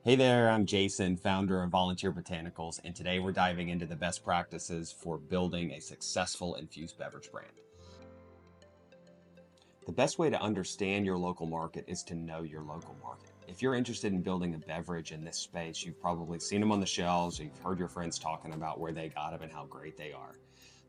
Hey there, I'm Jason, founder of Volunteer Botanicals, and today we're diving into the best practices for building a successful infused beverage brand. The best way to understand your local market is to know your local market. If you're interested in building a beverage in this space, you've probably seen them on the shelves, you've heard your friends talking about where they got them and how great they are.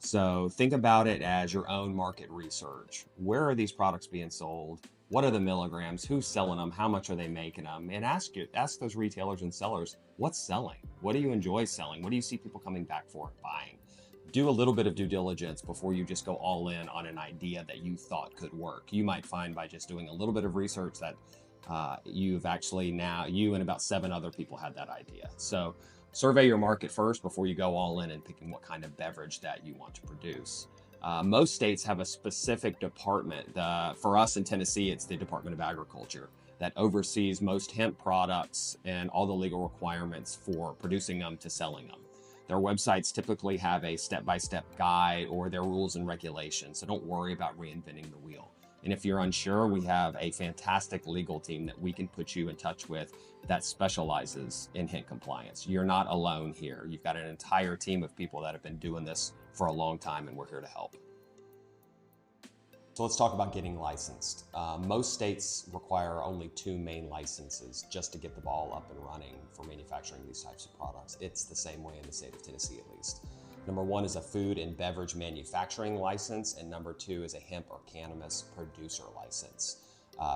So think about it as your own market research. Where are these products being sold? What are the milligrams? Who's selling them? How much are they making them? And ask those retailers and sellers, what's selling? What do you enjoy selling? What do you see people coming back for and buying? Do a little bit of due diligence before you just go all in on an idea that you thought could work. You might find by just doing a little bit of research that you've actually now, you and about 7 other people had that idea. So survey your market first before you go all in and picking what kind of beverage that you want to produce. Most states have a specific department. For us in Tennessee, it's the Department of Agriculture that oversees most hemp products and all the legal requirements for producing them to selling them. Their websites typically have a step-by-step guide or their rules and regulations, so don't worry about reinventing the wheel. And if you're unsure, we have a fantastic legal team that we can put you in touch with that specializes in hemp compliance. You're not alone here. You've got an entire team of people that have been doing this for a long time, and we're here to help. So let's talk about getting licensed. Most states require only 2 main licenses just to get the ball up and running for manufacturing these types of products. It's the same way in the state of Tennessee, at least. Number 1 is a food and beverage manufacturing license, and number 2 is a hemp or cannabis producer license.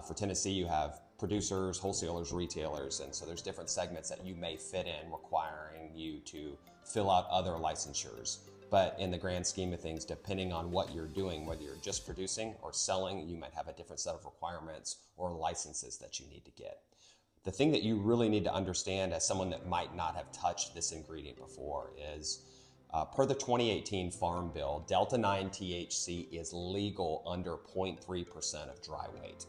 For Tennessee, you have producers, wholesalers, retailers, and so there's different segments that you may fit in requiring you to fill out other licensures. But in the grand scheme of things, depending on what you're doing, whether you're just producing or selling, you might have a different set of requirements or licenses that you need to get. The thing that you really need to understand as someone that might not have touched this ingredient before is, per the 2018 Farm Bill, Delta-9 THC is legal under 0.3% of dry weight.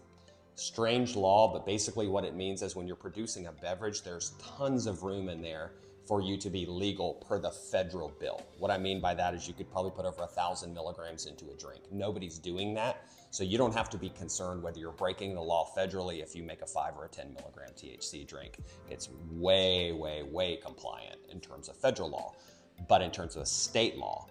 Strange law, but basically what it means is when you're producing a beverage, there's tons of room in there for you to be legal per the federal bill. What I mean by that is you could probably put over 1,000 milligrams into a drink. Nobody's doing that, so you don't have to be concerned whether you're breaking the law federally if you make a 5 or a 10 milligram THC drink. It's way, way, way compliant in terms of federal law. But in terms of state law,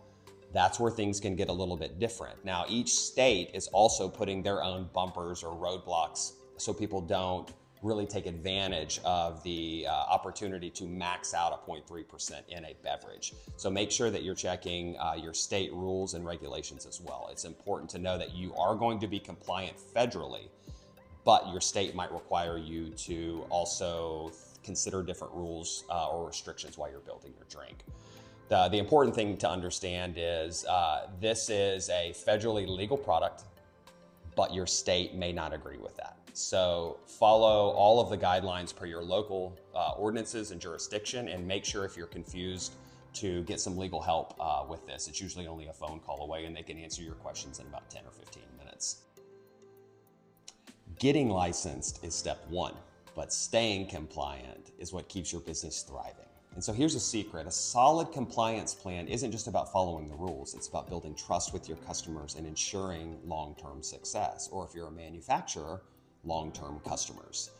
that's where things can get a little bit different. Now, each state is also putting their own bumpers or roadblocks so people don't really take advantage of the opportunity to max out a 0.3% in a beverage. So make sure that you're checking your state rules and regulations as well. It's important to know that you are going to be compliant federally, but your state might require you to also consider different rules or restrictions while you're building your drink. The important thing to understand is this is a federally legal product, but your state may not agree with that. So follow all of the guidelines per your local ordinances and jurisdiction, and make sure if you're confused to get some legal help with this. It's usually only a phone call away, and they can answer your questions in about 10 or 15 minutes. Getting licensed is step 1, but staying compliant is what keeps your business thriving. And so here's a secret. A solid compliance plan isn't just about following the rules. It's about building trust with your customers and ensuring long-term success. Or if you're a manufacturer, long-term customers.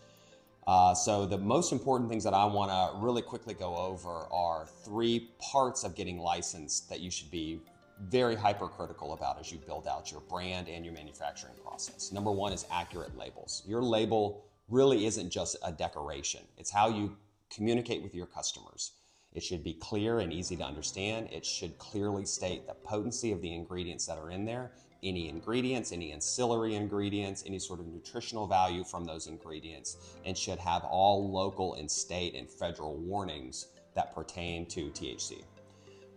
So the most important things that I want to really quickly go over are 3 parts of getting licensed that you should be very hypercritical about as you build out your brand and your manufacturing process. Number 1 is accurate labels. Your label really isn't just a decoration. It's how you communicate with your customers. It should be clear and easy to understand. It should clearly state the potency of the ingredients that are in there, any ingredients, any ancillary ingredients, any sort of nutritional value from those ingredients, and should have all local and state and federal warnings that pertain to THC.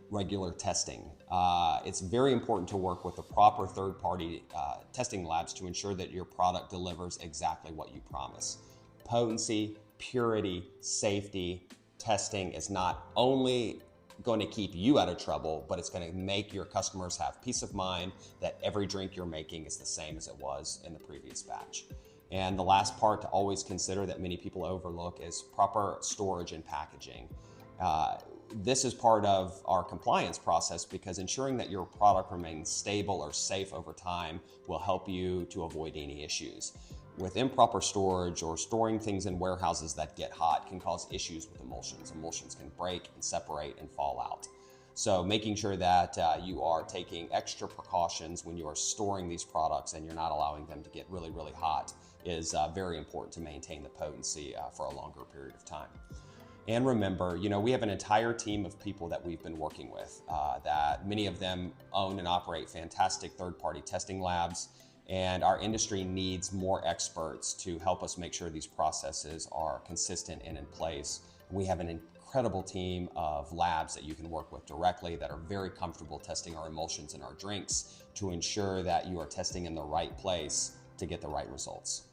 Regular testing. It's very important to work with the proper third-party testing labs to ensure that your product delivers exactly what you promise. Potency, purity, safety, testing is not only going to keep you out of trouble, but it's going to make your customers have peace of mind that every drink you're making is the same as it was in the previous batch. And the last part to always consider that many people overlook is proper storage and packaging. This is part of our compliance process because ensuring that your product remains stable or safe over time will help you to avoid any issues. with improper storage or storing things in warehouses that get hot can cause issues with emulsions. Emulsions can break and separate and fall out. So making sure that you are taking extra precautions when you are storing these products and you're not allowing them to get really, really hot is very important to maintain the potency for a longer period of time. And remember, we have an entire team of people that we've been working with, that many of them own and operate fantastic third-party testing labs. And our industry needs more experts to help us make sure these processes are consistent and in place. We have an incredible team of labs that you can work with directly that are very comfortable testing our emulsions in our drinks to ensure that you are testing in the right place to get the right results.